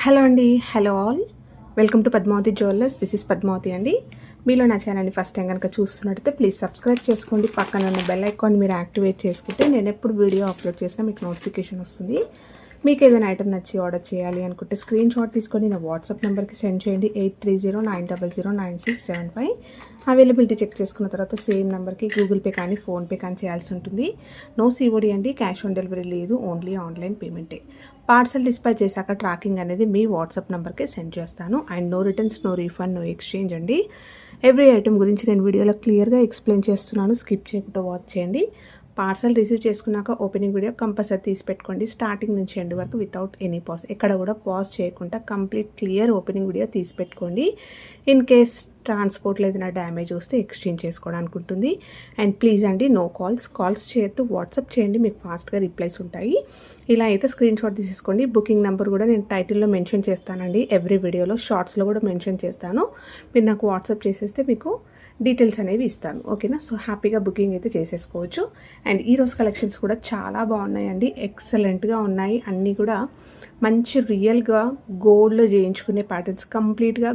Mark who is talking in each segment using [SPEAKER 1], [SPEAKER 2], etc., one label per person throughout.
[SPEAKER 1] Hello అండి. Hello all. Welcome to Padmavati jewellers. This is Padmavati అండి. మీలో నా ఛానల్ని ఫస్ట్ టైం కనుక చూస్తున్నట్టయితే ప్లీజ్ సబ్స్క్రైబ్ చేసుకోండి. పక్కన ఉన్న బెల్ ఐకాన్ మీరు యాక్టివేట్ చేసుకుంటే నేను ఎప్పుడు వీడియో అప్లోడ్ చేసినా మీకు నోటిఫికేషన్ వస్తుంది. మీకు ఏదైనా ఐటమ్ నచ్చి ఆర్డర్ చేయాలి అనుకుంటే స్క్రీన్ షాట్ తీసుకొని నా వాట్సాప్ నెంబర్కి సెండ్ చేయండి. 8309009675. అవైలబిలిటీ చెక్ చేసుకున్న తర్వాత సేమ్ నెంబర్కి గూగుల్ పే కానీ ఫోన్పే కానీ చేయాల్సి ఉంటుంది. నో సిఓడి అండి, క్యాష్ ఆన్ డెలివరీ లేదు, ఓన్లీ ఆన్లైన్ పేమెంటే. పార్సల్ డిస్పాచ్ చేశాక ట్రాకింగ్ అనేది మీ వాట్సాప్ నెంబర్కి సెండ్ చేస్తాను. And no returns, no refund, no exchange అండి. ఎవ్రీ ఐటమ్ గురించి నేను వీడియోలో క్లియర్గా ఎక్స్ప్లెయిన్ చేస్తున్నాను. స్కిప్ చేయకుండా వాచ్ చేయండి. పార్సల్ రిసీవ్ చేసుకున్నాక ఓపెనింగ్ వీడియో కంపల్సరీ తీసి పెట్టుకోండి. స్టార్టింగ్ నుంచి ఎండ్ వరకు వితౌట్ ఎనీ పాజ్, ఎక్కడ కూడా పాజ్ చేయకుండా కంప్లీట్ క్లియర్ ఓపెనింగ్ వీడియో తీసి పెట్టుకోండి. ఇన్ కేస్ ట్రాన్స్పోర్ట్లో ఏదైనా డ్యామేజ్ వస్తే ఎక్స్చేంజ్ చేసుకోవడానికి ఉంటుంది. అండ్ ప్లీజ్ అండి, నో కాల్స్ చేయొద్దు, వాట్సాప్ చేయండి, మీకు ఫాస్ట్గా రిప్లైస్ ఉంటాయి. ఇలా అయితే స్క్రీన్ షాట్ తీసేసుకోండి. బుకింగ్ నెంబర్ కూడా నేను టైటిల్లో మెన్షన్ చేస్తానండి. ఎవ్రీ వీడియోలో షార్ట్స్లో కూడా మెన్షన్ చేస్తాను. మీరు నాకు వాట్సాప్ చేసేస్తే మీకు డీటెయిల్స్ అనేవి ఇస్తాను. ఓకేనా? సో హ్యాపీగా బుకింగ్ అయితే చేసేసుకోవచ్చు. అండ్ ఈరోజు కలెక్షన్స్ కూడా చాలా బాగున్నాయండి, ఎక్సలెంట్గా ఉన్నాయి. అన్నీ కూడా మంచి రియల్గా గోల్డ్లో చేయించుకునే ప్యాటర్న్స్, కంప్లీట్గా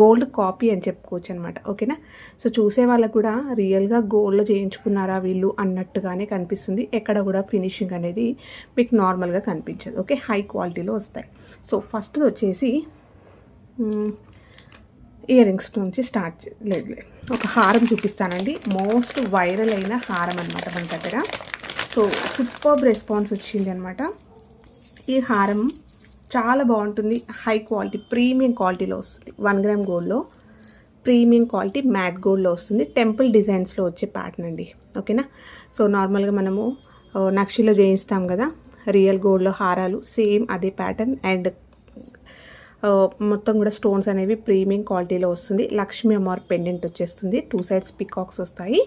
[SPEAKER 1] గోల్డ్ కాపీ అని చెప్పుకోవచ్చు అనమాట. ఓకేనా? సో చూసే వాళ్ళకు కూడా రియల్గా గోల్డ్లో చేయించుకున్నారా వీళ్ళు అన్నట్టుగానే కనిపిస్తుంది. ఎక్కడ కూడా ఫినిషింగ్ అనేది మీకు నార్మల్గా కనిపించదు. ఓకే, హై క్వాలిటీలో వస్తాయి. సో ఫస్ట్ వచ్చేసి ఇయర్ రింగ్స్ నుంచి స్టార్ట్ లేదు ఒక హారం చూపిస్తానండి. మోస్ట్ వైరల్ అయిన హారం అనమాట మన దగ్గర. సో సూపర్బ్ రెస్పాన్స్ వచ్చింది అనమాట. ఈ హారం చాలా బాగుంటుంది, హై క్వాలిటీ ప్రీమియం క్వాలిటీలో వస్తుంది. 1 గ్రామ్ గోల్డ్లో ప్రీమియం క్వాలిటీ మ్యాట్ గోల్డ్లో వస్తుంది. టెంపుల్ డిజైన్స్లో వచ్చే ప్యాటర్న్ అండి. ఓకేనా? సో నార్మల్గా మనము నక్షిలో చేయిస్తాం కదా రియల్ గోల్డ్లో హారాలు, సేమ్ అదే ప్యాటర్న్. అండ్ మొత్తం కూడా స్టోన్స్ అనేవి ప్రీమియం క్వాలిటీలో వస్తుంది. లక్ష్మీ అమ్మవారి పెండెంట్ వచ్చేస్తుంది. 2 సైడ్స్ పికాక్స్ వస్తాయి.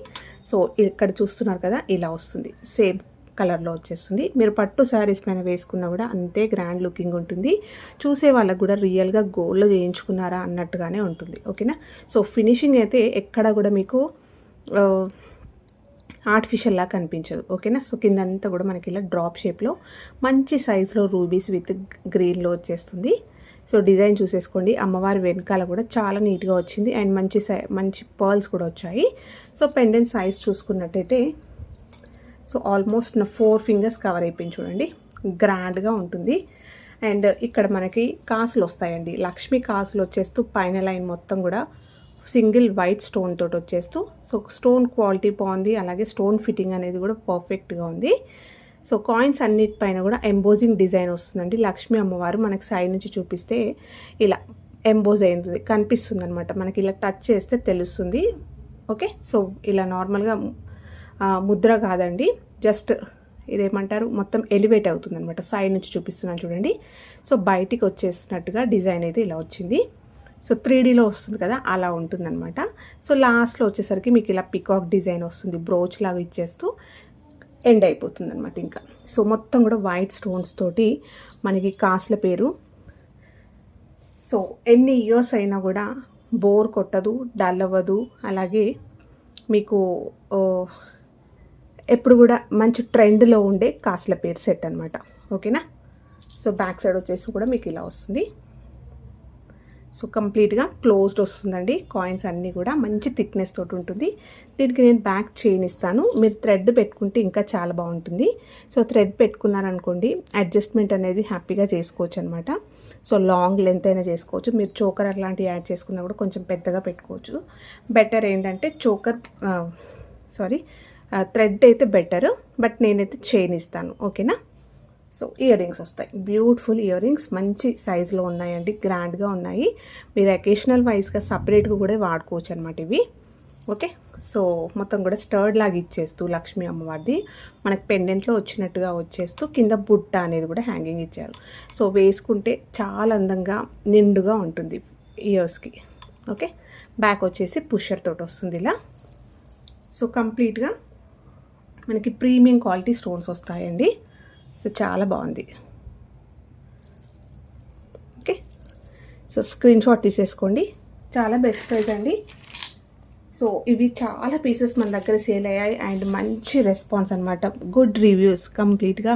[SPEAKER 1] సో ఇక్కడ చూస్తున్నారు కదా, ఇలా వస్తుంది. సేమ్ కలర్లో వచ్చేస్తుంది. మీరు పట్టు శారీస్ పైన వేసుకున్నా కూడా అంతే గ్రాండ్ లుకింగ్ ఉంటుంది. చూసే వాళ్ళకు కూడా రియల్గా గోల్డ్లో చేయించుకున్నారా అన్నట్టుగానే ఉంటుంది. ఓకేనా? సో ఫినిషింగ్ అయితే ఎక్కడ కూడా మీకు ఆర్టిఫిషియల్ లా కనిపించదు. ఓకేనా? సో కిందంతా కూడా మనకి ఇలా డ్రాప్ షేప్లో మంచి సైజులో రూబీస్ విత్ గ్రీన్లో వచ్చేస్తుంది. సో డిజైన్ చూసేసుకోండి. అమ్మవారి వెనకాల కూడా చాలా నీట్గా వచ్చింది. అండ్ మంచి పర్ల్స్ కూడా వచ్చాయి. సో పెండెంట్ సైజ్ చూసుకున్నట్టయితే సో ఆల్మోస్ట్ నా 4 ఫింగర్స్ కవర్ అయిపోయింది చూడండి. గ్రాండ్గా ఉంటుంది. అండ్ ఇక్కడ మనకి కాసులు వస్తాయండి. లక్ష్మీ కాసులు వచ్చేస్తూ పైన లైన్ మొత్తం కూడా సింగిల్ వైట్ స్టోన్ తోటి వచ్చేస్తూ, సో స్టోన్ క్వాలిటీ బాగుంది. అలాగే స్టోన్ ఫిట్టింగ్ అనేది కూడా పర్ఫెక్ట్గా ఉంది. సో కాయిన్స్ అన్నిటిపైన కూడా ఎంబోజింగ్ డిజైన్ వస్తుందండి. లక్ష్మీ అమ్మవారు మనకి సైడ్ నుంచి చూపిస్తే ఇలా ఎంబోజ్ అయింది కనిపిస్తుంది అనమాట. మనకి ఇలా టచ్ చేస్తే తెలుస్తుంది. ఓకే, సో ఇలా నార్మల్గా ముద్ర కాదండి, జస్ట్ ఇదేమంటారు మొత్తం ఎలివేట్ అవుతుంది అనమాట. సైడ్ నుంచి చూపిస్తున్నాను చూడండి. సో బయటికి వచ్చేసినట్టుగా డిజైన్ అయితే ఇలా వచ్చింది. సో 3Dలో వస్తుంది కదా, అలా ఉంటుందన్నమాట. సో లాస్ట్లో వచ్చేసరికి మీకు ఇలా పికాక్ డిజైన్ వస్తుంది, బ్రోచ్ లాగా ఇచ్చేస్తూ ఎండ్ అయిపోతుంది అనమాట. ఇంకా సో మొత్తం కూడా వైట్ స్టోన్స్ తోటి మనకి కాసుల పేరు. సో ఎన్ని ఇయర్స్ అయినా కూడా బోర్ కొట్టదు, డల్ అవ్వదు. అలాగే మీకు ఎప్పుడు కూడా మంచి ట్రెండ్లో ఉండే కాసుల పేరు సెట్ అనమాట. ఓకేనా? సో బ్యాక్ సైడ్ వచ్చేసి కూడా మీకు ఇలా వస్తుంది. సో కంప్లీట్గా క్లోజ్డ్ వస్తుందండి. కాయిన్స్ అన్నీ కూడా మంచి థిక్నెస్ తోటి ఉంటుంది. దీనికి నేను బ్యాక్ చైన్ ఇస్తాను. మీరు థ్రెడ్ పెట్టుకుంటే ఇంకా చాలా బాగుంటుంది. సో థ్రెడ్ పెట్టుకున్నారనుకోండి, అడ్జస్ట్మెంట్ అనేది హ్యాపీగా చేసుకోవచ్చు అనమాట. సో లాంగ్ లెంత్ అయినా చేసుకోవచ్చు. మీరు చోకర్ అట్లాంటివి యాడ్ చేసుకున్నా కూడా కొంచెం పెద్దగా పెట్టుకోవచ్చు. బెటర్ ఏంటంటే థ్రెడ్ అయితే బెటర్, బట్ నేనైతే చైన్ ఇస్తాను. ఓకేనా? సో ఇయర్ రింగ్స్ వస్తాయి. బ్యూటిఫుల్ ఇయర్ రింగ్స్ మంచి సైజులో ఉన్నాయండి, గ్రాండ్గా ఉన్నాయి. మీరు అకేషనల్ వైజ్గా సపరేట్గా కూడా వాడుకోవచ్చు అనమాట ఇవి. ఓకే, సో మొత్తం కూడా స్టర్డ్ లాగా ఇచ్చేస్తూ లక్ష్మీ అమ్మవారిది మనకు పెండెంట్లో వచ్చినట్టుగా వచ్చేస్తూ కింద బుట్ట అనేది కూడా హ్యాంగింగ్ ఇచ్చారు. సో వేసుకుంటే చాలా అందంగా నిండుగా ఉంటుంది ఇయర్స్కి. ఓకే, బ్యాక్ వచ్చేసి పుషర్ తోటి వస్తుంది ఇలా. సో కంప్లీట్గా మనకి ప్రీమియం క్వాలిటీ స్టోన్స్ వస్తాయండి. సో చాలా బాగుంది. ఓకే, సో స్క్రీన్ షాట్ తీసేసుకోండి. చాలా బెస్ట్ ప్రైస్ అండి. సో ఇవి చాలా పీసెస్ మన దగ్గర సేల్ అయ్యాయి అండ్ మంచి రెస్పాన్స్ అనమాట. గుడ్ రివ్యూస్, కంప్లీట్గా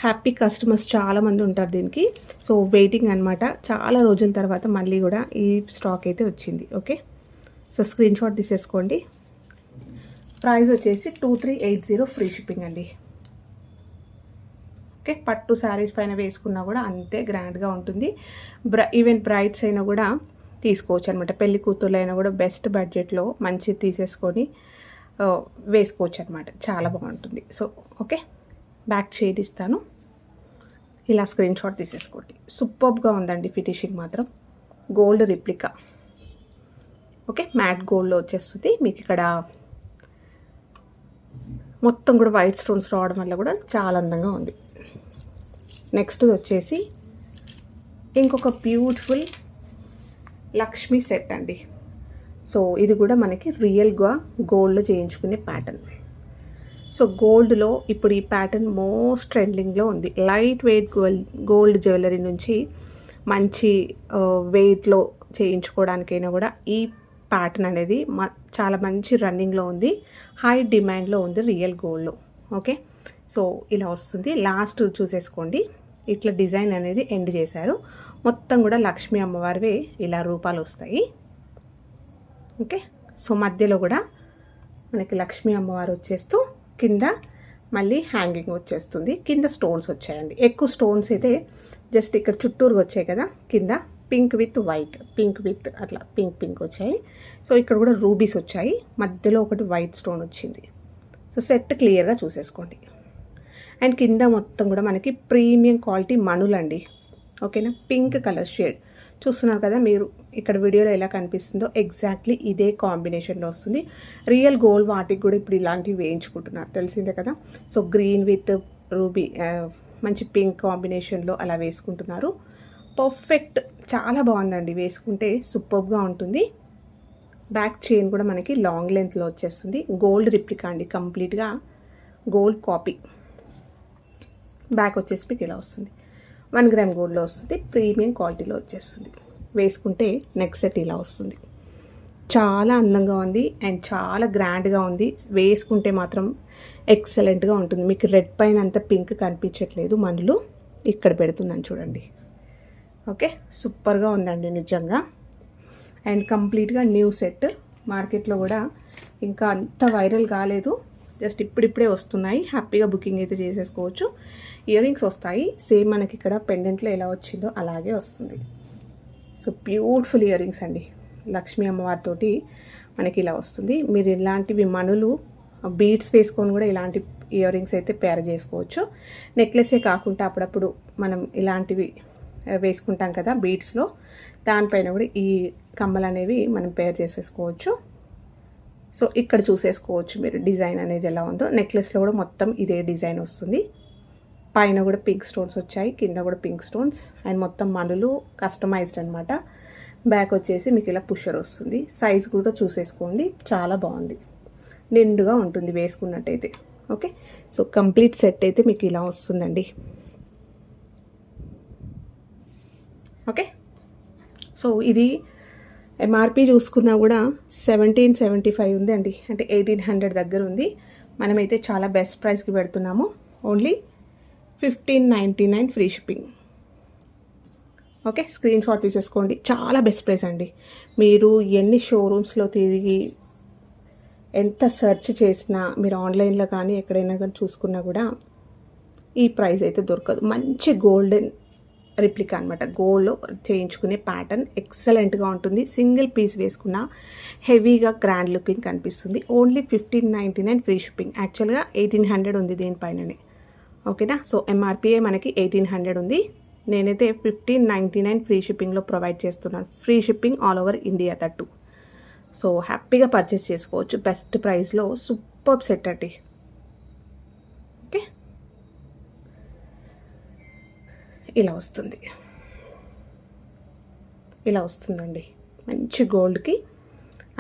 [SPEAKER 1] హ్యాపీ కస్టమర్స్ చాలామంది ఉంటారు దీనికి. సో వెయిటింగ్ అనమాట. చాలా రోజుల తర్వాత మళ్ళీ కూడా ఈ స్టాక్ అయితే వచ్చింది. ఓకే, సో స్క్రీన్ షాట్ తీసేసుకోండి. ప్రైస్ వచ్చేసి 2380 ఫ్రీ షిప్పింగ్ అండి. ఓకే, పట్టు శారీస్ పైన వేసుకున్నా కూడా అంతే గ్రాండ్గా ఉంటుంది. ఈవెన్ బ్రైడ్స్ అయినా కూడా తీసుకోవచ్చు అనమాట. పెళ్లి కూతుర్లు అయినా కూడా బెస్ట్ బడ్జెట్లో మంచి తీసేసుకొని వేసుకోవచ్చు అనమాట. చాలా బాగుంటుంది. సో ఓకే, బ్యాక్ షేడ్ ఇస్తాను. ఇలా స్క్రీన్ షాట్ తీసేసుకోండి. సూపర్గా ఉందండి ఫినిషింగ్ మాత్రం. Gold replica. ఓకే, మ్యాట్ గోల్డ్లో వచ్చేస్తుంది. మీకు ఇక్కడ మొత్తం కూడా వైట్ స్టోన్స్ రావడం వల్ల కూడా చాలా అందంగా ఉంది. నెక్స్ట్ వచ్చేసి ఇంకొక బ్యూటిఫుల్ లక్ష్మీ సెట్ అండి. సో ఇది కూడా మనకి రియల్గా గోల్డ్లో చేయించుకునే ప్యాటర్న్. సో గోల్డ్లో ఇప్పుడు ఈ ప్యాటర్న్ మోస్ట్ ట్రెండింగ్లో ఉంది. లైట్ వెయిట్ గోల్డ్ జ్యువెలరీ నుంచి మంచి వెయిట్లో చేయించుకోవడానికైనా కూడా ఈ ప్యాటర్న్ అనేది చాలా మంచి రన్నింగ్లో ఉంది. హై డిమాండ్లో ఉంది రియల్ గోల్డ్లో. ఓకే, సో ఇలా వస్తుంది. లాస్ట్ చూసేసుకోండి, ఇట్లా డిజైన్ అనేది ఎండ్ చేశారు. మొత్తం కూడా లక్ష్మీ అమ్మవారివే ఇలా రూపాలు వస్తాయి. ఓకే, సో మధ్యలో కూడా మనకి లక్ష్మీ అమ్మవారు వచ్చేస్తూ కింద మళ్ళీ హ్యాంగింగ్ వచ్చేస్తుంది. కింద స్టోన్స్ వచ్చాయండి. ఎక్కువ స్టోన్స్ అయితే జస్ట్ ఇక్కడ చుట్టూరుగా వచ్చాయి కదా, కింద pink with white, pink with అట్లా పింక్ వచ్చాయి. సో ఇక్కడ కూడా రూబీస్ వచ్చాయి. మధ్యలో ఒకటి వైట్ స్టోన్ వచ్చింది. సో సెట్ క్లియర్గా చూసేసుకోండి. అండ్ కింద మొత్తం కూడా మనకి ప్రీమియం క్వాలిటీ మణులండి. ఓకేనా, పింక్ కలర్ షేడ్ చూస్తున్నారు కదా మీరు. ఇక్కడ వీడియోలో ఎలా కనిపిస్తుందో ఎగ్జాక్ట్లీ ఇదే కాంబినేషన్లో వస్తుంది. రియల్ గోల్డ్ వాటికి కూడా ఇప్పుడు ఇలాంటివి వేయించుకుంటున్నారు, తెలిసిందే కదా. సో గ్రీన్ విత్ రూబీ, మంచి పింక్ కాంబినేషన్లో అలా వేసుకుంటున్నారు. పర్ఫెక్ట్, చాలా బాగుందండి. వేసుకుంటే సూపర్గా ఉంటుంది. బ్యాక్ చైన్ కూడా మనకి లాంగ్ లెంత్లో వచ్చేస్తుంది. గోల్డ్ రిప్లికా అండి, కంప్లీట్గా గోల్డ్ కాపీ. బ్యాక్ వచ్చేసి మీకు ఇలా వస్తుంది. 1 గ్రామ్ గోల్డ్లో వస్తుంది. ప్రీమియం క్వాలిటీలో వచ్చేస్తుంది. వేసుకుంటే నెక్స్ట్ సెట్ ఇలా వస్తుంది. చాలా అందంగా ఉంది అండ్ చాలా గ్రాండ్గా ఉంది. వేసుకుంటే మాత్రం ఎక్సలెంట్గా ఉంటుంది. మీకు రెడ్ పైన అంత పింక్ కనిపించట్లేదు. మనులు ఇక్కడ పెడుతున్నాను చూడండి. ఓకే, సూపర్గా ఉందండి నిజంగా. అండ్ కంప్లీట్గా న్యూ సెట్. మార్కెట్లో కూడా ఇంకా అంత వైరల్ కాలేదు, జస్ట్ ఇప్పుడిప్పుడే వస్తున్నాయి. హ్యాపీగా బుకింగ్ అయితే చేసేసుకోవచ్చు. ఇయర్ రింగ్స్ వస్తాయి. సేమ్ మనకి ఇక్కడ పెండెంట్లో ఎలా వచ్చిందో అలాగే వస్తుంది. సో బ్యూటిఫుల్ ఇయర్ రింగ్స్ అండి. లక్ష్మీ అమ్మవారితోటి మనకి ఇలా వస్తుంది. మీరు ఇలాంటివి మనులు బీడ్స్ వేసుకొని కూడా ఇలాంటి ఇయర్ రింగ్స్ అయితే పేర్ చేసుకోవచ్చు. నెక్లెసే కాకుండా అప్పుడప్పుడు మనం ఇలాంటివి వేసుకుంటాం కదా బీడ్స్లో, దానిపైన కూడా ఈ కమ్మలు అనేవి మనం పేర్ చేసేసుకోవచ్చు. సో ఇక్కడ చూసేసుకోవచ్చు మీరు డిజైన్ అనేది ఎలా ఉందో. నెక్లెస్లో కూడా మొత్తం ఇదే డిజైన్ వస్తుంది. పైన కూడా పింక్ స్టోన్స్ వచ్చాయి, కింద కూడా పింక్ స్టోన్స్ అండ్ మొత్తం మనులు కస్టమైజ్డ్ అనమాట. బ్యాక్ వచ్చేసి మీకు ఇలా పుషర్ వస్తుంది. సైజ్ కూడా చూసేసుకోండి, చాలా బాగుంది. నిండుగా ఉంటుంది వేసుకున్నట్టయితే. ఓకే, సో కంప్లీట్ సెట్ అయితే మీకు ఇలా వస్తుందండి. ఓకే, సో ఇది ఎంఆర్పి చూసుకున్నా కూడా 1775 ఉంది అండి. అంటే 1800 దగ్గర ఉంది. మనమైతే చాలా బెస్ట్ ప్రైస్కి పెడుతున్నాము. Only 1599 free shipping. Okay, screen shot తీసేసుకోండి. చాలా బెస్ట్ ప్రైస్ అండి. మీరు ఎన్ని షోరూమ్స్లో తిరిగి ఎంత సెర్చ్ చేసినా, మీరు ఆన్లైన్లో కానీ ఎక్కడైనా కానీ చూసుకున్నా కూడా ఈ ప్రైస్ అయితే దొరకదు. మంచి గోల్డెన్ రిప్లికా అనమాట. గోల్డ్లో చేయించుకునే ప్యాటర్న్ ఎక్సలెంట్గా ఉంటుంది. సింగిల్ పీస్ వేసుకున్న హెవీగా గ్రాండ్ లుకింగ్ కనిపిస్తుంది. Only 1599 free shipping. యాక్చువల్గా 1800 ఉంది దీనిపైననే. ఓకేనా, సో ఎంఆర్పిఏ మనకి 1800 ఉంది. నేనైతే 1599 ఫ్రీ షిప్పింగ్లో ప్రొవైడ్ చేస్తున్నాను. Free shipping all over India తట్టు. సో హ్యాపీగా పర్చేస్ చేసుకోవచ్చు బెస్ట్ ప్రైస్లో. సూపర్ సెట్ అండి. ఓకే, ఇలా వస్తుంది, ఇలా వస్తుందండి. మంచి గోల్డ్కి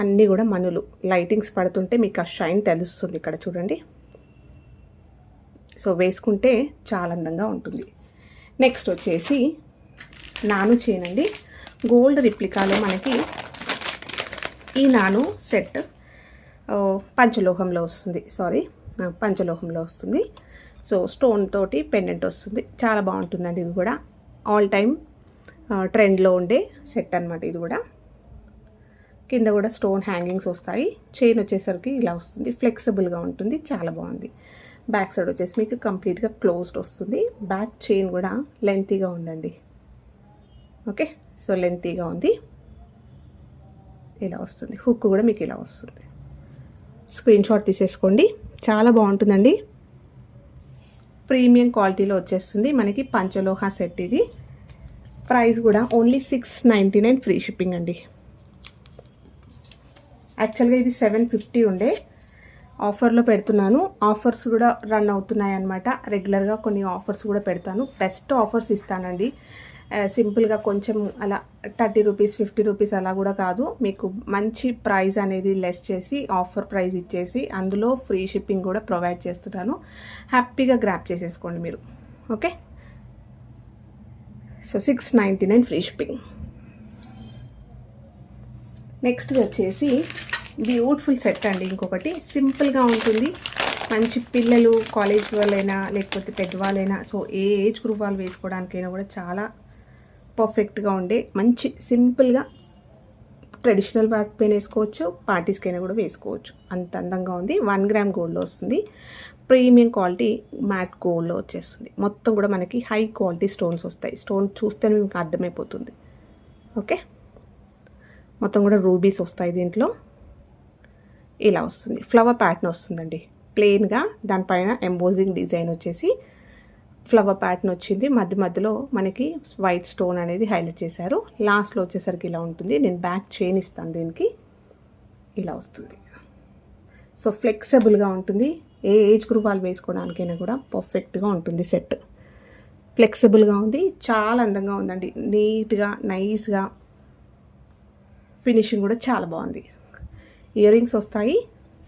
[SPEAKER 1] అన్నీ కూడా మనులు లైటింగ్స్ పడుతుంటే మీకు ఆ షైన్ తెలుస్తుంది. ఇక్కడ చూడండి. సో వేసుకుంటే చాలా అందంగా ఉంటుంది. నెక్స్ట్ వచ్చేసి నాను చైన్ అండి. గోల్డ్ రిప్లికాలో మనకి ఈ నాను సెట్ పంచలోహంలో వస్తుంది. పంచలోహంలో వస్తుంది. సో స్టోన్ తోటి పెండెంట్ వస్తుంది, చాలా బాగుంటుందండి. ఇది కూడా ఆల్ టైమ్ ట్రెండ్లో ఉండే సెట్ అనమాట. ఇది కూడా కింద కూడా స్టోన్ హ్యాంగింగ్స్ వస్తాయి. చైన్ వచ్చేసరికి ఇలా వస్తుంది, ఫ్లెక్సిబుల్గా ఉంటుంది, చాలా బాగుంది. బ్యాక్ సైడ్ వచ్చేసి మీకు కంప్లీట్గా క్లోజ్డ్ వస్తుంది. బ్యాక్ చైన్ కూడా లెంతీగా ఉందండి. ఓకే, సో లెంతీగా ఉంది, ఇలా వస్తుంది. హుక్ కూడా మీకు ఇలా వస్తుంది. స్క్రీన్ షాట్ తీసేసుకోండి, చాలా బాగుంటుందండి. ప్రీమియం క్వాలిటీలో వచ్చేస్తుంది మనకి పంచలోహ సెట్. ఇది ప్రైస్ కూడా ఓన్లీ 699 ఫ్రీ షిప్పింగ్ అండి. యాక్చువల్గా ఇది 750 ఉండే, ఆఫర్లో పెడుతున్నాను. ఆఫర్స్ కూడా రన్ అవుతున్నాయి అన్నమాట. రెగ్యులర్గా కొన్ని ఆఫర్స్ కూడా పెడతాను, బెస్ట్ ఆఫర్స్ ఇస్తానండి. సింపుల్గా కొంచెం అలా 30 రూపీస్ 50 రూపీస్ అలా కూడా కాదు, మీకు మంచి ప్రైస్ అనేది లెస్ చేసి ఆఫర్ ప్రైస్ ఇచ్చేసి అందులో ఫ్రీ షిప్పింగ్ కూడా ప్రొవైడ్ చేస్తున్నాను. హ్యాపీగా గ్రాప్ చేసేసుకోండి మీరు. Okay, so 699 free shipping. Next వచ్చేసి బ్యూటిఫుల్ సెట్ అండి. ఇంకొకటి సింపుల్గా ఉంటుంది, మంచి పిల్లలు కాలేజ్ వాళ్ళైనా లేకపోతే పెద్దవాళ్ళైనా, సో ఏ ఏజ్ గ్రూప్ వాళ్ళు వేసుకోవడానికైనా కూడా చాలా పర్ఫెక్ట్గా ఉండే మంచి సింపుల్గా ట్రెడిషనల్ వాటి పైన వేసుకోవచ్చు, పార్టీస్కైనా కూడా వేసుకోవచ్చు. అంత అందంగా ఉంది. 1 గ్రామ్ గోల్డ్లో వస్తుంది. ప్రీమియం క్వాలిటీ మ్యాట్ గోల్డ్లో వచ్చేస్తుంది. మొత్తం కూడా మనకి హై క్వాలిటీ స్టోన్స్ వస్తాయి. స్టోన్ చూస్తేనే మీకు అర్థమైపోతుంది. ఓకే, మొత్తం కూడా రూబీస్ వస్తాయి దీంట్లో. ఇలా వస్తుంది, ఫ్లవర్ ప్యాటర్న్ వస్తుందండి. ప్లెయిన్గా దానిపైన ఎంబోజింగ్ డిజైన్ వచ్చేసి ఫ్లవర్ ప్యాటర్న్ వచ్చింది. మధ్య మధ్యలో మనకి వైట్ స్టోన్ అనేది హైలైట్ చేశారు. లాస్ట్లో వచ్చేసరికి ఇలా ఉంటుంది. నేను బ్యాక్ చైన్ ఇస్తాను దీనికి, ఇలా వస్తుంది. సో ఫ్లెక్సిబుల్గా ఉంటుంది, ఏ ఏజ్ గ్రూప్ వాళ్ళు వేసుకోవడానికైనా కూడా పర్ఫెక్ట్గా ఉంటుంది సెట్. ఫ్లెక్సిబుల్గా ఉంది, చాలా అందంగా ఉందండి. నీట్గా నైస్గా ఫినిషింగ్ కూడా చాలా బాగుంది. ఇయర్ రింగ్స్ వస్తాయి,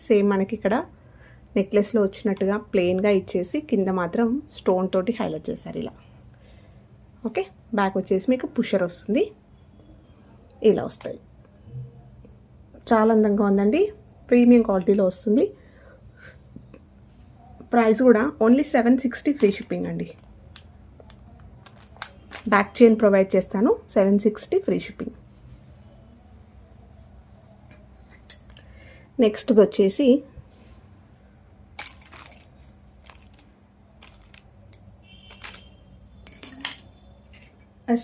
[SPEAKER 1] సేమ్ మనకి ఇక్కడ నెక్లెస్లో వచ్చినట్టుగా ప్లెయిన్గా ఇచ్చేసి కింద మాత్రం స్టోన్ తోటి హైలైట్ చేశారు ఇలా. ఓకే, బ్యాక్ వచ్చేసి మీకు పుషర్ వస్తుంది, ఇలా వస్తాయి. చాలా అందంగా ఉందండి, ప్రీమియం క్వాలిటీలో వస్తుంది. ప్రైస్ కూడా ఓన్లీ 760 ఫ్రీ షిప్పింగ్ అండి. బ్యాక్ చైన్ ప్రొవైడ్ చేస్తాను, 760 ఫ్రీ షిప్పింగ్. నెక్స్ట్ వచ్చేసి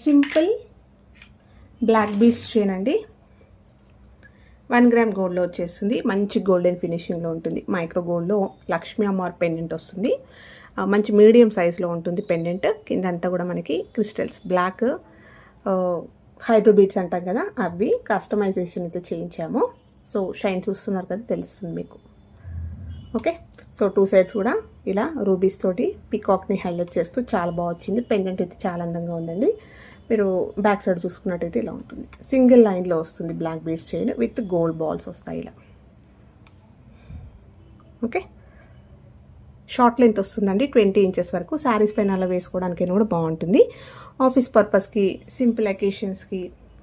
[SPEAKER 1] సింపుల్ బ్లాక్ బీడ్స్ చైన్ అండి. 1 గ్రామ్ గోల్డ్లో వచ్చేస్తుంది. మంచి గోల్డెన్ ఫినిషింగ్లో ఉంటుంది. మైక్రో గోల్డ్లో లక్ష్మీ అమ్మవారి పెండెంట్ వస్తుంది. మంచి మీడియం సైజులో ఉంటుంది పెండెంట్. కింద అంతా కూడా మనకి క్రిస్టల్స్ బ్లాక్ హైడ్రో బీడ్స్ అంటాం కదా, అవి కస్టమైజేషన్ అయితే చేయించాము. సో షైన్ చూస్తున్నారు కదా, తెలుస్తుంది మీకు. ఓకే, సో 2 సైడ్స్ కూడా ఇలా రూబీస్ తోటి పికాక్ని హైలైట్ చేస్తూ చాలా బాగా వచ్చింది. పెండెంట్ అయితే చాలా అందంగా ఉందండి. మీరు బ్యాక్ సైడ్ చూసుకున్నట్టయితే ఇలా ఉంటుంది. సింగిల్ లైన్లో వస్తుంది black beads chain with gold balls వస్తాయి ఇలా. ఓకే, షార్ట్ లెంత్ వస్తుందండి, 20 ఇంచెస్ వరకు. శారీస్ పైన అలా వేసుకోవడానికైనా కూడా బాగుంటుంది. ఆఫీస్ పర్పస్కి, సింపుల్ అకేషన్స్కి,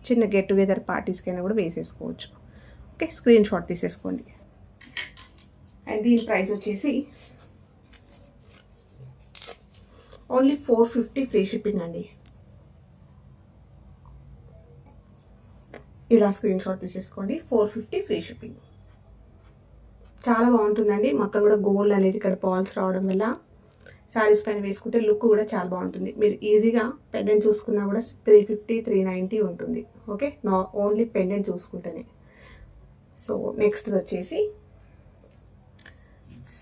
[SPEAKER 1] చిన్న గెట్ టుగెదర్ పార్టీస్కైనా కూడా వేసేసుకోవచ్చు. ఓకే, స్క్రీన్ షాట్ తీసేసుకోండి. అండ్ దీని ప్రైస్ వచ్చేసి ఓన్లీ 450 ఫ్రీ షిప్పింగ్ అండి. ఇలా స్క్రీన్ షాట్ తీసేసుకోండి, 450 ఫ్రీ షిప్పింగ్. చాలా బాగుంటుందండి. మొత్తం కూడా గోల్డ్ అనేది ఇక్కడ పాల్స్ రావడం వల్ల శారీస్ పైన వేసుకుంటే లుక్ కూడా చాలా బాగుంటుంది. మీరు ఈజీగా పెండెంట్ చూసుకున్నా కూడా 350 390 ఉంటుంది. ఓకే, ఓన్లీ పెండెంట్ చూసుకుంటేనే. సో నెక్స్ట్ వచ్చేసి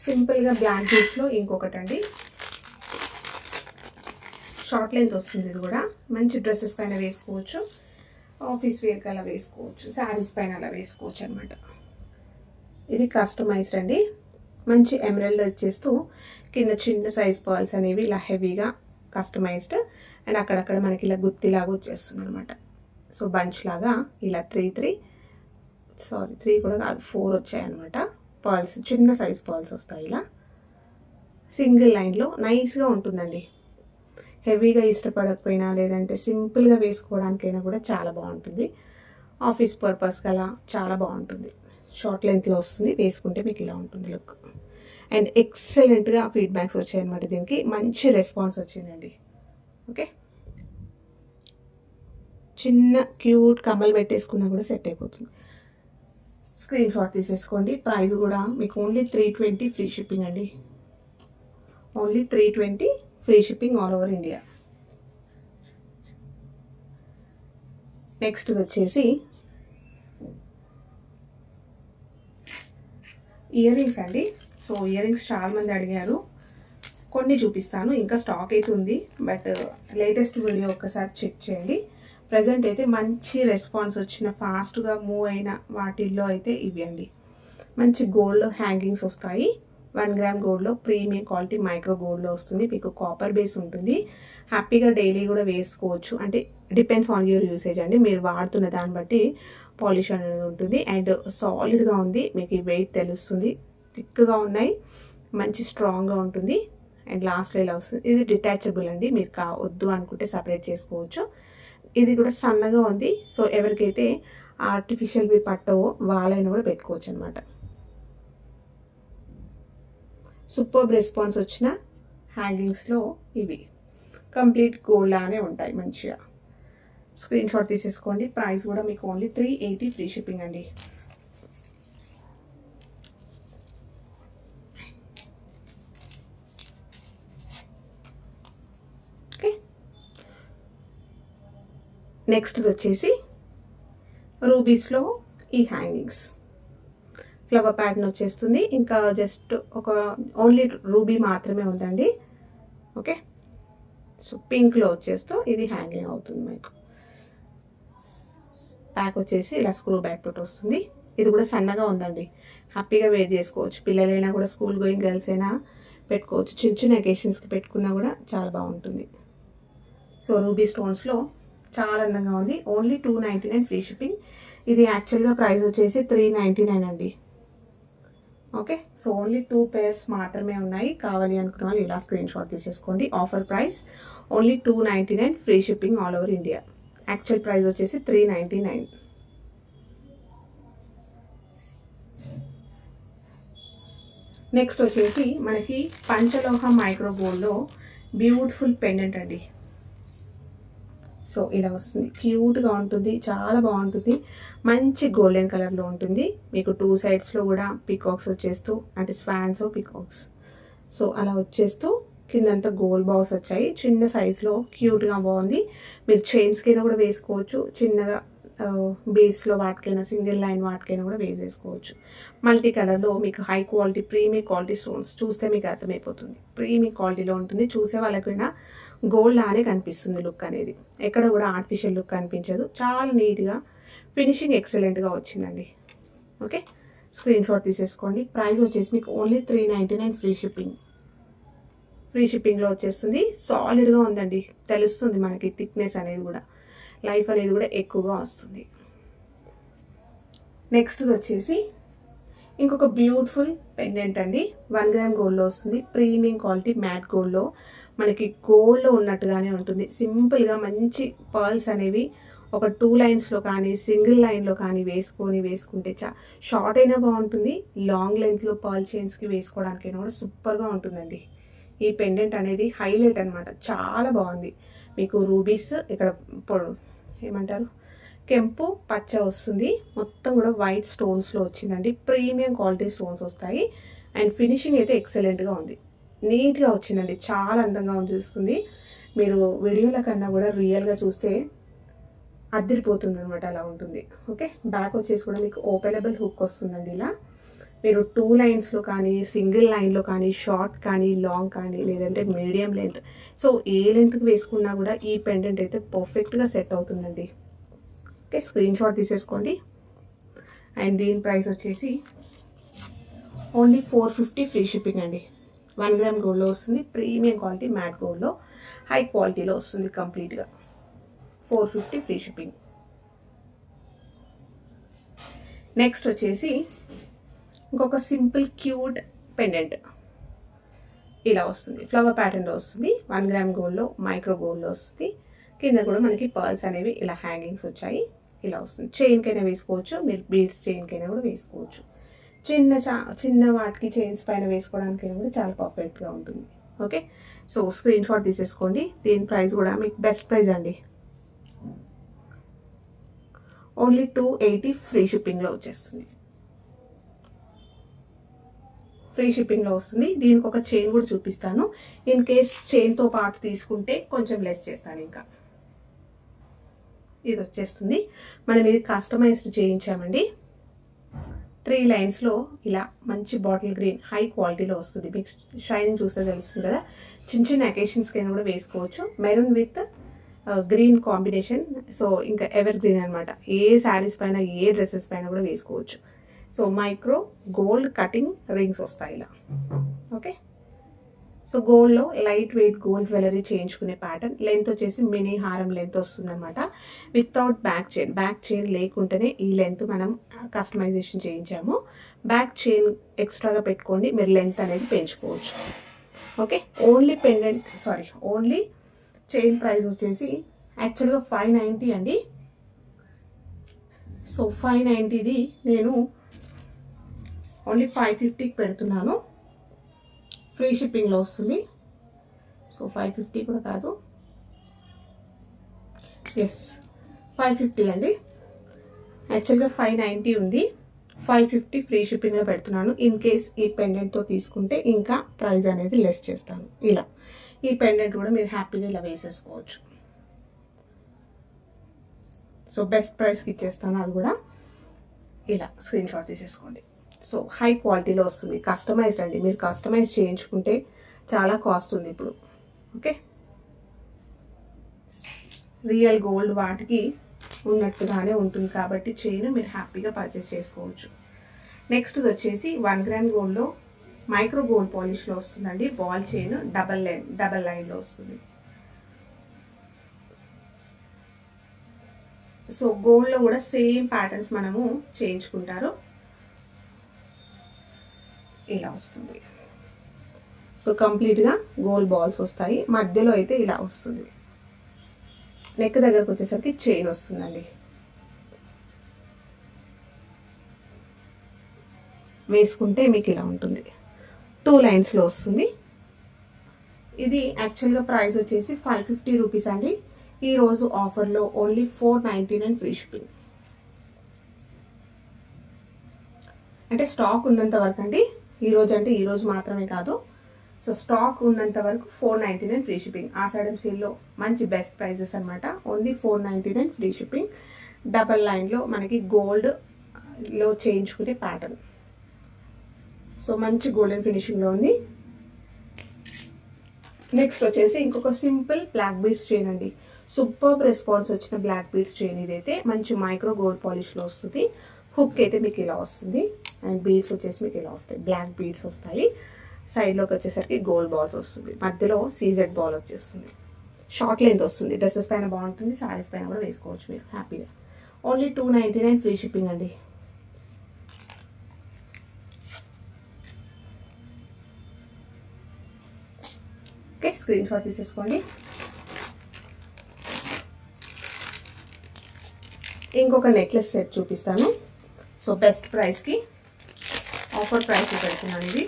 [SPEAKER 1] సింపుల్గా బ్లాక్ బీడ్స్లో ఇంకొకటి అండి. షార్ట్ లెంత్ వస్తుంది. ఇది కూడా మంచి డ్రెస్సెస్ పైన వేసుకోవచ్చు, ఆఫీస్ వేర్కి అలా వేసుకోవచ్చు, శారీస్ పైన అలా వేసుకోవచ్చు అనమాట. ఇది కస్టమైజ్డ్ అండి. మంచి ఎమరల్డ్ వచ్చేస్తూ కింద చిన్న సైజ్ పర్ల్స్ అనేవి ఇలా హెవీగా కస్టమైజ్డ్. అండ్ అక్కడక్కడ మనకి ఇలా గుత్తిలాగా వచ్చేస్తుంది అనమాట. సో బంచ్ లాగా ఇలా 3 కూడా కాదు 4 వచ్చాయన్నమాట. పర్ల్స్ చిన్న సైజ్ పర్ల్స్ వస్తాయి ఇలా. సింగిల్ లైన్లో నైస్గా ఉంటుందండి. హెవీగా ఇష్టపడకపోయినా లేదంటే సింపుల్గా వేసుకోవడానికైనా కూడా చాలా బాగుంటుంది. ఆఫీస్ పర్పస్కి అలా చాలా బాగుంటుంది. షార్ట్ లెంత్లో వస్తుంది, వేసుకుంటే మీకు ఇలా ఉంటుంది లుక్. అండ్ ఎక్సలెంట్గా ఫీడ్బ్యాక్స్ వచ్చాయన్నమాట. దీనికి మంచి రెస్పాన్స్ వచ్చిందండి. ఓకే, చిన్న క్యూట్ కమ్మలు పెట్టేసుకున్నా కూడా సెట్ అయిపోతుంది. స్క్రీన్ షాట్ తీసేసుకోండి. ప్రైస్ కూడా మీకు ఓన్లీ 320 ఫ్రీ షిప్పింగ్ అండి. Only 320 free shipping all over India. Next వచ్చేసి ఇయర్ రింగ్స్ అండి. సో ఇయర్ రింగ్స్ చాలామంది అడిగారు, కొన్ని చూపిస్తాను. ఇంకా స్టాక్ అయితే ఉంది, బట్ లేటెస్ట్ వీడియో ఒక్కసారి చెక్ చేయండి. ప్రజెంట్ అయితే మంచి రెస్పాన్స్ వచ్చిన, ఫాస్ట్గా మూవ్ అయిన వాటిల్లో అయితే ఇవి అండి. మంచి గోల్డ్ హ్యాంగింగ్స్ వస్తాయి. 1 గ్రామ్ గోల్డ్లో ప్రీమియం క్వాలిటీ మైక్రో గోల్డ్లో వస్తుంది. మీకు కాపర్ బేస్ ఉంటుంది. హ్యాపీగా డైలీ కూడా వేసుకోవచ్చు. అంటే డిపెండ్స్ ఆన్ యువర్ యూసేజ్ అండి. మీరు వాడుతున్న దాన్ని బట్టి పాలిష్ అనేది ఉంటుంది. అండ్ సాలిడ్గా ఉంది, మీకు ఈ వెయిట్ తెలుస్తుంది. థిక్గా ఉన్నాయి, మంచి స్ట్రాంగ్గా ఉంటుంది. అండ్ లాస్ట్లో ఇలా వస్తుంది. ఇది డిటాచబుల్ అండి, మీరు వద్దు అనుకుంటే సపరేట్ చేసుకోవచ్చు. ఇది కూడా సన్నగా ఉంది. సో ఎవరికైతే ఆర్టిఫిషియల్వి పట్టవో వాళ్ళైనా కూడా పెట్టుకోవచ్చు అనమాట. సూపర్ రెస్పాన్స్ వచ్చిన హ్యాంగింగ్స్లో ఇవి కంప్లీట్ గోల్డ్ లానే ఉంటాయి మంచిగా. స్క్రీన్ షాట్ తీసేసుకోండి. ప్రైస్ కూడా మీకు ఓన్లీ 380 ఫ్రీ షిప్పింగ్ అండి. ఓకే, నెక్స్ట్ వచ్చేసి రూబీస్లో ఈ హ్యాంగింగ్స్ ఫ్లవర్ ప్యాటర్న్ వచ్చేస్తుంది. ఇంకా జస్ట్ ఒక ఓన్లీ రూబీ మాత్రమే ఉందండి. ఓకే, సో పింక్లో వచ్చేస్తూ ఇది హ్యాంగింగ్ అవుతుంది. మీకు బ్యాక్ వచ్చేసి ఇలా స్క్రూ బ్యాక్ తోటి వస్తుంది. ఇది కూడా సన్నగా ఉందండి, హ్యాపీగా వేర్ చేసుకోవచ్చు. పిల్లలైనా కూడా స్కూల్ గోయింగ్ గర్ల్స్ అయినా పెట్టుకోవచ్చు. చిన్న చిన్న అకేషన్స్కి పెట్టుకున్నా కూడా చాలా బాగుంటుంది. సో రూబీ స్టోన్స్లో చాలా అందంగా ఉంది. Only 299 free shipping. ఇది యాక్చువల్గా ప్రైస్ వచ్చేసి 399 అండి. ఓకే, సో ఓన్లీ 2 pairs మాత్రమే ఉన్నాయి. కావాలి అనుకున్న వాళ్ళు ఇలా స్క్రీన్ షాట్ తీసేసుకోండి. Offer price only 299 free shipping all over India. Actual price వచ్చేసి 399. నెక్స్ట్ వచ్చేసి మనకి పంచలోహ మైక్రో గోల్డ్లో బ్యూటిఫుల్ పెండెంట్ అండి. సో ఇలా వస్తుంది, క్యూట్గా ఉంటుంది, చాలా బాగుంటుంది. మంచి గోల్డెన్ కలర్లో ఉంటుంది. మీకు 2 సైడ్స్లో కూడా పీకాక్స్ వచ్చేస్తూ, అంటే స్వాన్స్ పీకాక్స్, సో అలా వచ్చేస్తూ కిందంతా గోల్డ్ బాల్స్ వచ్చాయి. చిన్న సైజులో క్యూట్గా బాగుంది. మీరు చైన్స్కైనా కూడా వేసుకోవచ్చు, చిన్నగా బీడ్స్లో వాటికైనా, సింగిల్ లైన్ వాటికైనా కూడా వేసేసుకోవచ్చు. మల్టీ కలర్లో మీకు high quality premium quality stones, చూస్తే మీకు అర్థమైపోతుంది. ప్రీమియం క్వాలిటీలో ఉంటుంది. చూసే వాళ్ళకైనా గోల్డ్ లానే కనిపిస్తుంది లుక్ అనేది. ఎక్కడ కూడా ఆర్టిఫిషియల్ లుక్ కనిపించదు. చాలా నీట్గా ఫినిషింగ్ ఎక్సలెంట్గా వచ్చిందండి. ఓకే, స్క్రీన్ షాట్ తీసేసుకోండి. ప్రైస్ వచ్చేసి మీకు ఓన్లీ 399 ఫ్రీ షిప్పింగ్. ఫ్రీ షిప్పింగ్లో వచ్చేస్తుంది. సాలిడ్గా ఉందండి, తెలుస్తుంది మనకి థిక్నెస్ అనేది కూడా, లైఫ్ అనేది కూడా ఎక్కువగా వస్తుంది. నెక్స్ట్ వచ్చేసి ఇంకొక బ్యూటిఫుల్ పెండెంట్ అండి. 1 గ్రామ్ గోల్డ్లో వస్తుంది. ప్రీమియం క్వాలిటీ మ్యాట్ గోల్డ్లో మనకి గోల్డ్లో ఉన్నట్టుగానే ఉంటుంది. సింపుల్గా మంచి పర్ల్స్ అనేవి ఒక 2 లైన్స్లో కానీ సింగిల్ లైన్లో కానీ వేసుకుంటే షార్ట్ అయినా బాగుంటుంది. లాంగ్ లెంత్లో పర్ల్ చైన్స్కి వేసుకోవడానికైనా కూడా సూపర్గా ఉంటుందండి. ఈ పెండెంట్ అనేది హైలైట్ అనమాట, చాలా బాగుంది. మీకు రూబీస్ ఇక్కడ ఏమంటారు కెంపు పచ్చ వస్తుంది. మొత్తం కూడా వైట్ స్టోన్స్లో వచ్చిందండి. ప్రీమియం క్వాలిటీ స్టోన్స్ వస్తాయి. అండ్ ఫినిషింగ్ అయితే ఎక్సలెంట్గా ఉంది, నీట్గా వచ్చిందండి. చాలా అందంగా చూస్తుంది. మీరు వీడియోల కన్నా కూడా రియల్గా చూస్తే అద్దరిపోతుంది అనమాట, అలా ఉంటుంది. ఓకే, బ్యాక్ వచ్చేసి కూడా మీకు ఓపెనబుల్ హుక్ వస్తుందండి. ఇలా మీరు 2 లైన్స్లో కానీ సింగిల్ లైన్లో కానీ షార్ట్ కానీ లాంగ్ కానీ లేదంటే మీడియం లెంత్, సో ఏ లెంత్కి వేసుకున్నా కూడా ఈ పెండెంట్ అయితే పర్ఫెక్ట్గా సెట్ అవుతుందండి. ఓకే, స్క్రీన్ షాట్ తీసేసుకోండి. అండ్ దీని ప్రైస్ వచ్చేసి ఓన్లీ 450 ఫ్రీ షిప్పింగ్ అండి. 1 గ్రామ్ గోల్డ్లో వస్తుంది. ప్రీమియం క్వాలిటీ మ్యాట్ గోల్డ్లో హై క్వాలిటీలో వస్తుంది కంప్లీట్గా. 450 ఫ్రీ షిప్పింగ్. నెక్స్ట్ వచ్చేసి ఇంకొక సింపుల్ క్యూట్ పెండెంట్ ఇలా వస్తుంది. ఫ్లవర్ ప్యాటర్న్లో వస్తుంది. 1 గ్రామ్ గోల్డ్లో మైక్రో గోల్డ్లో వస్తుంది. కింద కూడా మనకి పర్ల్స్ అనేవి ఇలా హ్యాంగింగ్స్ వచ్చాయి. ఇలా వస్తుంది. చైన్కైనా వేసుకోవచ్చు, మీరు బీడ్స్ చైన్కైనా కూడా వేసుకోవచ్చు. చిన్న వాటికి చైన్స్ పైన వేసుకోవడానికి కూడా చాలా పర్ఫెక్ట్గా ఉంటుంది. ఓకే, సో స్క్రీన్ షాట్ తీసేసుకోండి. దీని ప్రైస్ కూడా మీకు బెస్ట్ ప్రైస్ అండి, ఓన్లీ 280 ఫ్రీ షిప్పింగ్లో వచ్చేస్తుంది. ఫ్రీ షిప్పింగ్లో వస్తుంది. దీనికి ఒక చైన్ కూడా చూపిస్తాను. ఇన్ కేస్ చైన్తో పాటు తీసుకుంటే కొంచెం లెస్ చేస్తాను. ఇంకా ఇది వచ్చేస్తుంది. మనం ఇది కస్టమైజ్డ్ చేయించామండి. 3 లైన్స్లో ఇలా మంచి బాటిల్ గ్రీన్ హై క్వాలిటీలో వస్తుంది. మీకు షైనింగ్ చూస్తే తెలుస్తుంది కదా. చిన్న చిన్న అకేషన్స్కైనా కూడా వేసుకోవచ్చు. Maroon with green combination. So ఇంకా ఎవర్ గ్రీన్ అనమాట. ఏ శారీస్ పైన ఏ డ్రెస్సెస్ పైన కూడా వేసుకోవచ్చు. So micro gold cutting rings వస్తాయి ఇలా. ఓకే, సో గోల్డ్లో లైట్ వెయిట్ గోల్డ్ జ్యువెలరీ చేయించుకునే ప్యాటర్న్. లెంత్ వచ్చేసి మినీ హారం లెంత్ వస్తుంది అనమాట. వితౌట్ బ్యాక్ చైన్ లేకుంటేనే ఈ లెంత్ మనం కస్టమైజేషన్ చేయించాము. బ్యాక్ చైన్ ఎక్స్ట్రాగా పెట్టుకోండి, మీరు లెంత్ అనేది పెంచుకోవచ్చు. ఓకే, ఓన్లీ చైన్ ప్రైస్ వచ్చేసి యాక్చువల్గా 590 అండి. సో 590ది నేను ఓన్లీ 550కి పెడుతున్నాను. ఫ్రీ షిప్పింగ్లో వస్తుంది. సో 550 కూడా కాదు, ఎస్ 550 అండి. యాక్చువల్గా 590 ఉంది, 550 ఫ్రీ షిప్పింగ్లో పెడుతున్నాను. ఇన్ కేస్ ఈ పెండెంట్తో తీసుకుంటే ఇంకా ప్రైస్ అనేది లెస్ చేస్తాను. ఇలా ఈ పెండెంట్ కూడా మీరు హ్యాపీగా ఇలా వేసేసుకోవచ్చు. సో బెస్ట్ ప్రైస్కి ఇచ్చేస్తాను. అది కూడా ఇలా స్క్రీన్ షాట్ తీసేసుకోండి. సో హై క్వాలిటీలో వస్తుంది. కస్టమైజ్డ్ అండి. మీరు కస్టమైజ్ చేయించుకుంటే చాలా కాస్ట్ ఉంది ఇప్పుడు. ఓకే, రియల్ గోల్డ్ వాటికి ఉన్నట్టుగానే ఉంటుంది కాబట్టి చైన్ మీరు హ్యాపీగా పర్చేస్ చేసుకోవచ్చు. నెక్స్ట్ వచ్చేసి 1 గ్రామ్ గోల్డ్లో మైక్రో గోల్డ్ పాలిష్లో వస్తుందండి. బాల్ చైన్ డబల్ లైన్లో వస్తుంది. సో గోల్డ్లో కూడా సేమ్ ప్యాటర్న్స్ మనము చేయించుకుంటారు. ఇలా వస్తుంది. సో కంప్లీట్గా గోల్డ్ బాల్స్ వస్తాయి. మధ్యలో అయితే ఇలా వస్తుంది. నెక్ దగ్గరకు వచ్చేసరికి చైన్ వస్తుందండి. వేసుకుంటే మీకు ఇలా ఉంటుంది. 2 లైన్స్లో వస్తుంది. ఇది యాక్చువల్గా ప్రైస్ వచ్చేసి 550 రూపీస్ అండి. ఈరోజు ఆఫర్లో ఓన్లీ 499 ఫ్రీ షిప్పింగ్. అంటే స్టాక్ ఉన్నంత వరకు అండి. ఈరోజు అంటే ఈరోజు మాత్రమే కాదు. సో స్టాక్ ఉన్నంత వరకు 499 ఫ్రీ షిప్పింగ్. ఆషాఢం సేల్లో మంచి బెస్ట్ ప్రైజెస్ అనమాట. Only 499 free shipping. డబల్ లైన్లో మనకి గోల్డ్లో చేయించుకునే ప్యాటర్న్. సో మంచి గోల్డెన్ ఫినిషింగ్లో ఉంది. నెక్స్ట్ వచ్చేసి ఇంకొక సింపుల్ బ్లాక్ బీడ్స్ చైన్ అండి. సూపర్ రెస్పాన్స్ వచ్చిన బ్లాక్ బీడ్స్ చైన్ ఇదైతే. మంచి మైక్రో గోల్డ్ పాలిష్లో వస్తుంది. హుక్ అయితే మీకు ఇలా వస్తుంది. అండ్ బీడ్స్ వచ్చేసి మీకు ఇలా వస్తాయి. బ్లాక్ బీడ్స్ వస్తాయి. సైడ్లోకి వచ్చేసరికి గోల్డ్ బాల్స్ వస్తుంది. మధ్యలో సీజెడ్ బాల్ వచ్చేస్తుంది. షార్ట్ లెంత్ వస్తుంది. డ్రెస్సెస్ పైన బాగుంటుంది. శారీస్ పైన కూడా వేసుకోవచ్చు మీరు హ్యాపీగా. ఓన్లీ 299 ఫ్రీ షిప్పింగ్ అండి. ఓకే, స్క్రీన్ షాట్ తీసేసుకోండి. ఇంకొక నెక్లెస్ సెట్ చూపిస్తాను. సో బెస్ట్ ప్రైస్కి ఆఫర్ ప్రైస్ పెడుతున్నాను. ఇది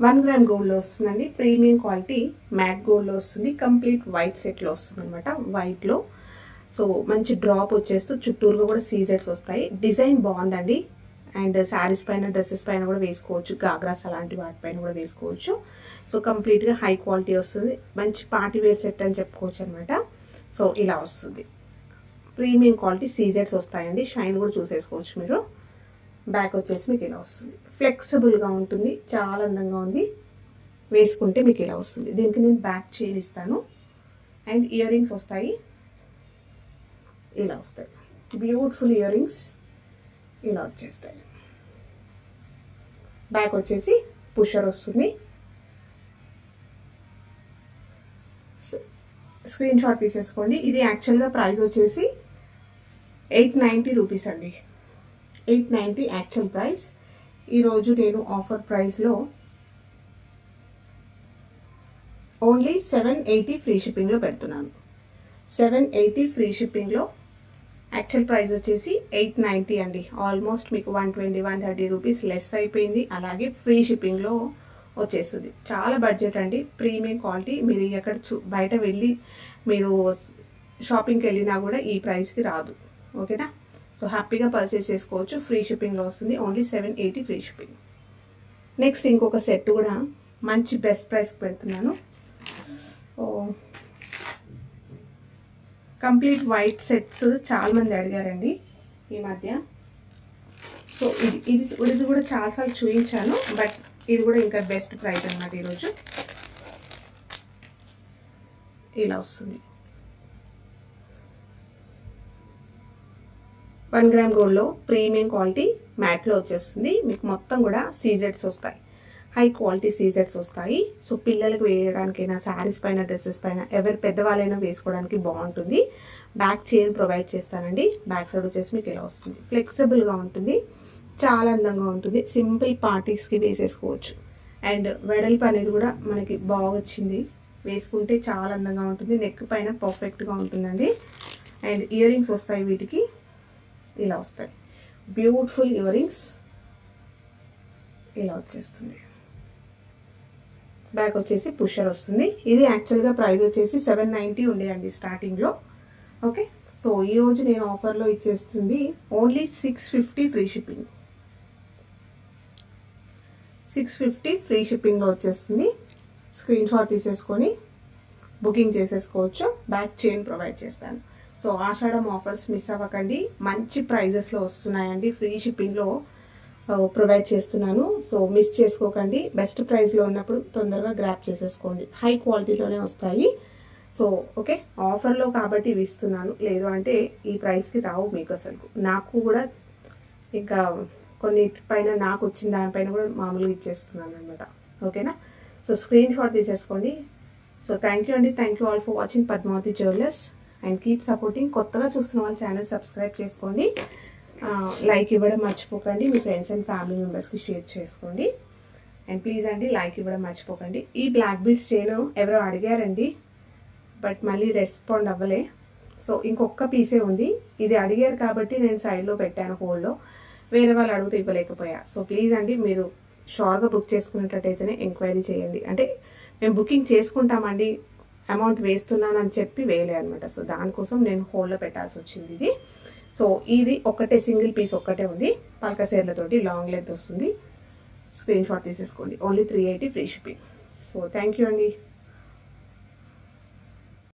[SPEAKER 1] 1 గ్రామ్ గోల్డ్లో వస్తుందండి. ప్రీమియం క్వాలిటీ మ్యాట్ గోల్డ్లో వస్తుంది. కంప్లీట్ వైట్ సెట్లో వస్తుంది అనమాట. వైట్లో సో మంచి డ్రాప్ వచ్చేస్తూ చుట్టూరుగా కూడా సీజెట్స్ వస్తాయి. డిజైన్ బాగుందండి. అండ్ శారీస్ పైన డ్రెస్సెస్ పైన కూడా వేసుకోవచ్చు. గాగ్రాస్ అలాంటి వాటిపైన కూడా వేసుకోవచ్చు. సో కంప్లీట్గా హై క్వాలిటీ వస్తుంది. మంచి పార్టీ వేర్ సెట్ అని చెప్పుకోవచ్చు అనమాట. సో ఇలా వస్తుంది. ప్రీమియం క్వాలిటీ సీజెట్స్ వస్తాయండి. షైన్ కూడా చూసేసుకోవచ్చు మీరు. బ్యాక్ వచ్చేసి మీకు ఇలా వస్తుంది. ఫ్లెక్సిబుల్గా ఉంటుంది. చాలా అందంగా ఉంది. వేసుకుంటే మీకు ఇలా వస్తుంది. దీనికి నేను బ్యాక్ చైన్ ఇస్తాను. అండ్ ఇయర్ రింగ్స్ వస్తాయి. ఇలా వస్తాయి. బ్యూటిఫుల్ ఇయర్ రింగ్స్ ఇలా వచ్చేస్తాయి. బ్యాక్ వచ్చేసి పుషర్ వస్తుంది. స్క్రీన్ షాట్ తీసేసుకోండి. ఇది యాక్చువల్గా ప్రైస్ వచ్చేసి 890 రూపీస్ అండి. 890 యాక్చువల్ ప్రైస్. ఈరోజు నేను ఆఫర్ ప్రైస్లో ఓన్లీ 780 ఫ్రీ షిప్పింగ్లో పెడుతున్నాను. 780 ఫ్రీ షిప్పింగ్లో యాక్చువల్ ప్రైస్ వచ్చేసి 890 అండి. ఆల్మోస్ట్ మీకు 120-130 రూపీస్ లెస్ అయిపోయింది. అలాగే ఫ్రీ షిప్పింగ్లో వచ్చేస్తుంది. చాలా బడ్జెట్ అండి, ప్రీమియం క్వాలిటీ. మీరు ఎక్కడ బయట వెళ్ళి మీరు షాపింగ్కి వెళ్ళినా కూడా ఈ ప్రైస్కి రాదు. ఓకేనా? సో హ్యాపీగా పర్చేస్ చేసుకోవచ్చు. ఫ్రీ షిప్పింగ్లో వస్తుంది. Only 780 free shipping. నెక్స్ట్ ఇంకొక సెట్ కూడా మంచి బెస్ట్ ప్రైస్కి పెడుతున్నాను. కంప్లీట్ వైట్ సెట్స్ చాలామంది అడిగారండి ఈ మధ్య. సో ఇది కూడా చాలాసార్లు చూపించాను, బట్ ఇది కూడా ఇంకా బెస్ట్ ప్రైస్ అన్నమాట. ఈరోజు ఇలా వస్తుంది. 1 గ్రామ్ గోల్డ్లో ప్రీమియం క్వాలిటీ మ్యాట్లో వచ్చేస్తుంది. మీకు మొత్తం కూడా సీజెట్స్ వస్తాయి, హై క్వాలిటీ సీజెట్స్ వస్తాయి. సో పిల్లలకు వేయడానికైనా, శారీస్ పైన, డ్రెస్సెస్ పైన, ఎవరు పెద్దవాళ్ళైనా వేసుకోవడానికి బాగుంటుంది. బ్యాక్ చైన్ ప్రొవైడ్ చేస్తానండి. బ్యాక్ సైడ్ వచ్చేసి మీకు ఇలా వస్తుంది. ఫ్లెక్సిబుల్గా ఉంటుంది, చాలా అందంగా ఉంటుంది. సింపుల్ పార్టీస్కి వేసేసుకోవచ్చు. అండ్ వెడల్పు అనేది కూడా మనకి బాగా వచ్చింది, వేసుకుంటే చాలా అందంగా ఉంటుంది. నెక్ పైన పర్ఫెక్ట్గా ఉంటుందండి. అండ్ ఇయర్ రింగ్స్ వస్తాయి, వీటికి ఇలా వస్తాయి. బ్యూటిఫుల్ ఇయర్ రింగ్స్ ఇలా వచ్చేస్తుంది. బ్యాక్ వచ్చేసి పుషర్ వస్తుంది. ఇది యాక్చువల్గా ప్రైస్ వచ్చేసి 790 ఉండేయండి స్టార్టింగ్లో. ఓకే, సో ఈరోజు నేను ఆఫర్లో ఇచ్చేస్తుంది ఓన్లీ 650 ఫ్రీ షిప్పింగ్. 650 ఫ్రీ షిప్పింగ్లో వచ్చేస్తుంది. స్క్రీన్ షాట్ తీసేసుకొని బుకింగ్ చేసేసుకోవచ్చు. బ్యాక్ చైన్ ప్రొవైడ్ చేస్తాను. సో ఆషాఢం ఆఫర్స్ మిస్ అవ్వకండి. మంచి ప్రైజెస్లో వస్తున్నాయండి. ఫ్రీ షిప్పింగ్లో ప్రొవైడ్ చేస్తున్నాను. సో మిస్ చేసుకోకండి. బెస్ట్ ప్రైస్లో ఉన్నప్పుడు తొందరగా గ్రాప్ చేసేసుకోండి. హై క్వాలిటీలోనే వస్తాయి. సో ఓకే, ఆఫర్లో కాబట్టి ఇవి ఇస్తున్నాను. లేదు అంటే ఈ ప్రైస్కి రావు మీకు అసలు. నాకు కూడా ఇంకా కొన్నిటిపైన నాకు వచ్చిన దానిపైన కూడా మామూలుగా ఇచ్చేస్తున్నాను అనమాట. ఓకేనా? సో స్క్రీన్ షాట్ తీసేసుకోండి. సో థ్యాంక్ యూ అండి. Thank you all for watching Padmavati jewellers and keep supporting. కొత్తగా చూస్తున్న వాళ్ళ ఛానల్ సబ్స్క్రైబ్ చేసుకోండి. లైక్ ఇవ్వడం మర్చిపోకండి. మీ ఫ్రెండ్స్ అండ్ ఫ్యామిలీ మెంబర్స్కి షేర్ చేసుకోండి. అండ్ ప్లీజ్ అండి లైక్ ఇవ్వడం మర్చిపోకండి. ఈ బ్లాక్ బీడ్స్ చైన్ ఎవరో అడిగారండి, బట్ మళ్ళీ రెస్పాండ్ అవ్వలే. సో ఇంకొక పీసే ఉంది. ఇది అడిగారు కాబట్టి నేను సైడ్లో పెట్టాను హోల్డ్లో. వేరే వాళ్ళు అడిగితే ఇవ్వలేకపోయా. సో ప్లీజ్ అండి మీరు షోర్గా బుక్ చేసుకునేటట్టయితేనే ఎంక్వైరీ చేయండి. అంటే మేము బుకింగ్ చేసుకుంటామండి, అమౌంట్ వేస్తున్నానని చెప్పి వేయలే అనమాట. సో దానికోసం నేను హోల్డ్లో పెట్టాల్సి వచ్చింది ఇది. సో ఇది ఒకటే సింగిల్ పీస్ ఒక్కటే ఉంది. పల్కసేర్లతోటి లాంగ్ లెంత్ వస్తుంది. స్క్రీన్ షాట్ తీసేసుకోండి. Only 380 free shipping. So thank you అండి.